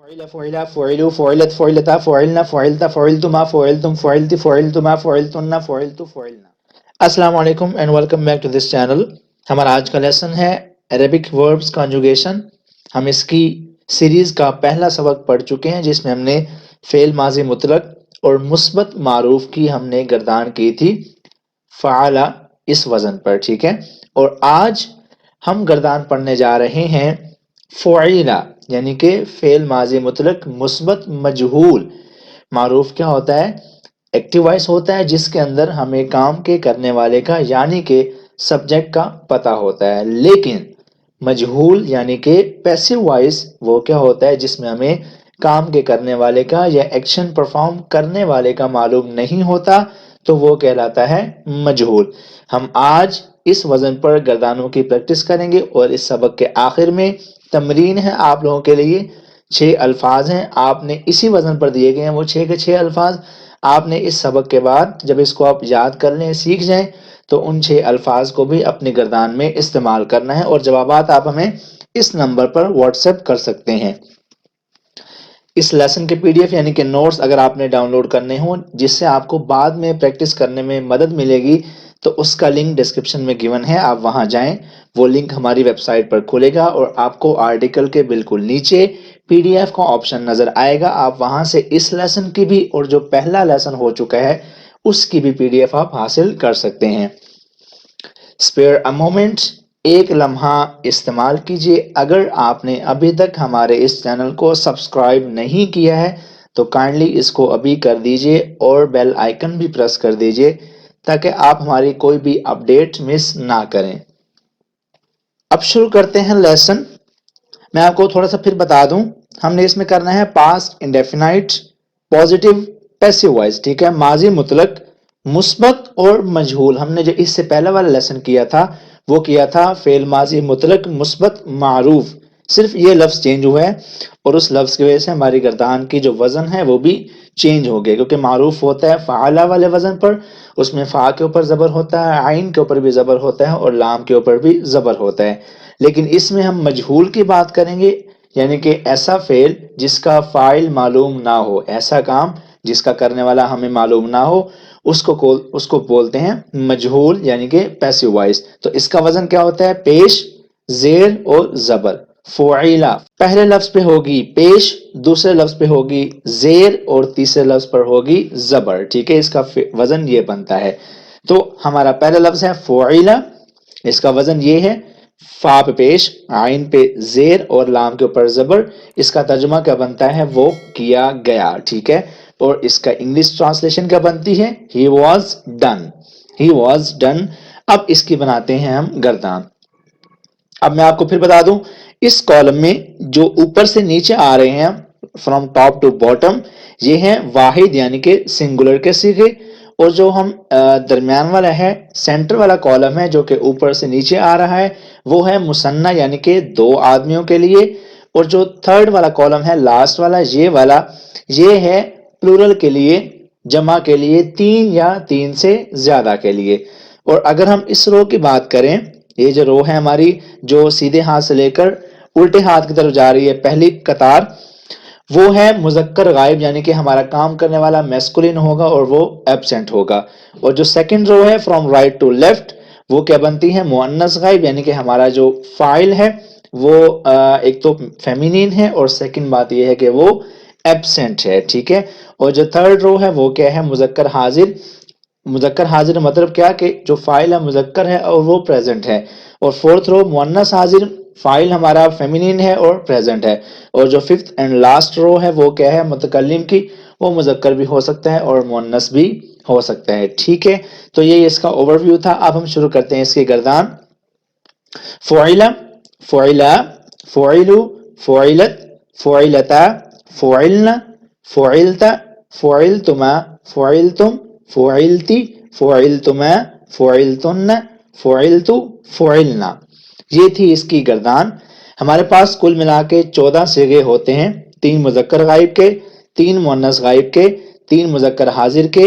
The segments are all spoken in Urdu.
فعل فعلا فعلوا فعلت فعلتا فعلنا فعلتا فعلتما فعلتم فعلتی فعلتما فعلتن فعلتو فعلنا. السلام علیکم and welcome back to this channel. ہمارا آج کا لیسن ہے عربک وربز کنجوگیشن. ہم اس کی سیریز کا پہلا سبق پڑھ چکے ہیں جس میں ہم نے فعل ماضی مطلق اور مثبت معروف کی ہم نے گردان کی تھی فعل اس وزن پر. ٹھیک ہے، اور آج ہم گردان پڑھنے جا رہے ہیں فعیلا یعنی کہ فعل ماضی مطلق مثبت مجہول. معروف کیا ہوتا ہے؟ ایکٹیو وائس ہوتا ہے جس کے اندر ہمیں کام کے کرنے والے کا یعنی کہ سبجیکٹ کا پتہ ہوتا ہے. لیکن مجہول یعنی کہ پیسو وائس وہ کیا ہوتا ہے جس میں ہمیں کام کے کرنے والے کا یا ایکشن پرفارم کرنے والے کا معلوم نہیں ہوتا، تو وہ کہلاتا ہے مجہول. ہم آج اس وزن پر گردانوں کی پریکٹس کریں گے اور اس سبق کے آخر میں تمرین ہے آپ لوگوں کے لیے. 6 الفاظ ہیں آپ نے اسی وزن پر دیے گئے ہیں، وہ 6 کے 6 الفاظ آپ نے اس سبق کے بعد جب اس کو آپ یاد کر لیں سیکھ جائیں تو ان 6 الفاظ کو بھی اپنی گردان میں استعمال کرنا ہے، اور جوابات آپ ہمیں اس نمبر پر واٹس ایپ کر سکتے ہیں. اس لیسن کے پی ڈی ایف یعنی کہ نوٹس اگر آپ نے ڈاؤن لوڈ کرنے ہوں جس سے آپ کو بعد میں پریکٹس کرنے میں مدد ملے گی تو اس کا لنک ڈسکرپشن میں گیون ہے، آپ وہاں جائیں. وہ لنک ہماری ویب سائٹ پر کھلے گا اور آپ کو آرٹیکل کے بالکل نیچے پی ڈی ایف کا آپشن نظر آئے گا. آپ وہاں سے اس لیسن کی بھی اور جو پہلا لیسن ہو چکا ہے اس کی بھی پی ڈی ایف آپ حاصل کر سکتے ہیں. اسپیئر اے مومنٹ، ایک لمحہ استعمال کیجئے. اگر آپ نے ابھی تک ہمارے اس چینل کو سبسکرائب نہیں کیا ہے تو کائنڈلی اس کو ابھی کر دیجئے اور بیل آئیکن بھی پریس کر دیجئے تاکہ آپ ہماری کوئی بھی اپڈیٹ مس نہ کریں. اب شروع کرتے ہیں لیسن. میں آپ کو تھوڑا سا پھر بتا دوں، ہم نے اس میں کرنا ہے پاسٹ انڈیفینائٹ پوزیٹیو پیسو وائس. ٹھیک ہے، ماضی مطلق مثبت اور مجہول. ہم نے جو اس سے پہلا والا لیسن کیا تھا وہ کیا تھا فعل ماضی مطلق مثبت معروف. صرف یہ لفظ چینج ہوا ہے اور اس لفظ کی وجہ سے ہماری گردان کی جو وزن ہے وہ بھی چینج ہو گیا، کیونکہ معروف ہوتا ہے فعلا والے وزن پر، اس میں فا کے اوپر زبر ہوتا ہے، عین کے اوپر بھی زبر ہوتا ہے اور لام کے اوپر بھی زبر ہوتا ہے. لیکن اس میں ہم مجہول کی بات کریں گے یعنی کہ ایسا فعل جس کا فاعل معلوم نہ ہو، ایسا کام جس کا کرنے والا ہمیں معلوم نہ ہو، اس کو بولتے ہیں مجہول یعنی کہ پیسو وائس. تو اس کا وزن کیا ہوتا ہے؟ پیش، زیر اور زبر. فعیلا پہلے لفظ پہ ہوگی پیش، دوسرے لفظ پہ ہوگی زیر اور تیسرے لفظ پر ہوگی زبر. ٹھیک ہے، اس کا وزن یہ بنتا ہے. تو ہمارا پہلا لفظ ہے فعیلا، اس کا وزن یہ ہے فا پہ پیش، عین پہ زیر اور لام کے اوپر زبر. اس کا ترجمہ کیا بنتا ہے؟ وہ کیا گیا. ٹھیک ہے، اور اس کا انگلش ٹرانسلیشن کیا بنتی ہے؟ He was done. He was done. اب اس کی بناتے ہیں ہم گردان. اب میں آپ کو پھر بتا دوں اس کالم میں جو اوپر سے نیچے آ رہے ہیں فرام ٹاپ ٹو باٹم یہ ہیں واحد یعنی کہ سنگولر کے صیغے، اور جو ہم درمیان والا ہے سینٹر والا کالم ہے جو کہ اوپر سے نیچے آ رہا ہے وہ ہے مثنیٰ یعنی کہ 2 آدمیوں کے لیے، اور جو تھرڈ والا کالم ہے لاسٹ والا یہ ہے پلورل کے لیے، جمع کے لیے 3 یا 3 سے زیادہ کے لیے. اور اگر ہم اس رو کی بات کریں، یہ جو رو ہے ہماری جو سیدھے ہاتھ سے لے کر الٹے ہاتھ کی طرف جا رہی ہے پہلی قطار، وہ ہے مذکر غائب یعنی کہ ہمارا کام کرنے والا میسکولین ہوگا اور وہ ایبسنٹ ہوگا. اور جو سیکنڈ رو ہے فرام رائٹ ٹو لیفٹ وہ کیا بنتی ہے؟ مؤنث غائب یعنی کہ ہمارا جو فاعل ہے وہ ایک تو فیمینین ہے اور سیکنڈ بات یہ ہے کہ وہ ایبسنٹ ہے. ٹھیک ہے، اور جو تھرڈ رو ہے وہ کیا ہے؟ مذکر حاضر. مذکر حاضر مطلب کیا کہ جو فاعل ہے مذکر ہے اور وہ پریزنٹ ہے. اور فورتھ رو مؤنث حاضر، فاعل ہمارا فیمینین ہے اور پریزنٹ ہے. اور جو ففتھ اینڈ لاسٹ رو ہے وہ کیا ہے؟ متکلم کی، وہ مذکر بھی ہو سکتا ہے اور مؤنث بھی ہو سکتا ہے. ٹھیک ہے، تو یہ اس کا اوور ویو تھا. اب ہم شروع کرتے ہیں اس کی گردان. فعلا، فعلا، فعلوا، فعلت، فعلتا، فعلنا، فعلت، فعلتما، فعلتم، فعلتی، فعلتما، فعلتن، فعلتو، فعلنا. یہ تھی اس کی گردان. ہمارے پاس کل ملا کے 14 صیغے ہوتے ہیں، 3 مذکر غائب کے، 3 مؤنث غائب کے، 3 مذکر حاضر کے،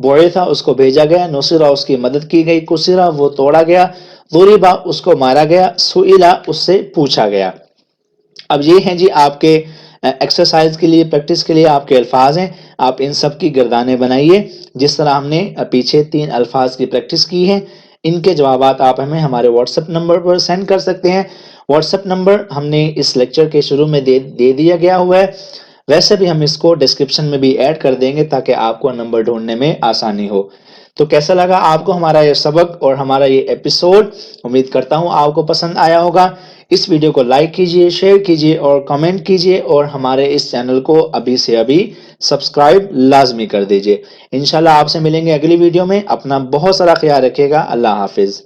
بعث اس کو بھیجا گیا، نصرہ اس کی مدد کی گئی، کسرہ وہ توڑا گیا، ضرب اس کو مارا گیا، سئلہ اس سے پوچھا گیا۔ اب یہ ہیں جی آپ کے ایکسرسائز کے لیے، پریکٹس کے لیے آپ کے الفاظ ہیں، آپ ان سب کی گردانیں بنائیے جس طرح ہم نے پیچھے 3 الفاظ کی پریکٹس کی ہے۔ ان کے جوابات آپ ہمیں ہمارے واٹس ایپ نمبر پر سینڈ کر سکتے ہیں۔ واٹس ایپ نمبر ہم نے اس لیکچر کے شروع میں دے دیا گیا ہوا ہے، ویسے بھی ہم اس کو ڈسکرپشن میں بھی ایڈ کر دیں گے تاکہ آپ کو نمبر ڈھونڈنے میں آسانی ہو۔ تو کیسا لگا آپ کو ہمارا یہ سبق اور ہمارا یہ ایپیسوڈ؟ امید کرتا ہوں آپ کو پسند آیا ہوگا۔ اس ویڈیو کو لائک کیجئے، شیئر کیجئے اور کمنٹ کیجئے، اور ہمارے اس چینل کو ابھی سے ابھی سبسکرائب لازمی کر دیجئے۔ انشاءاللہ آپ سے ملیں گے اگلی ویڈیو میں۔ اپنا بہت سارا خیال رکھیے گا۔ اللہ حافظ۔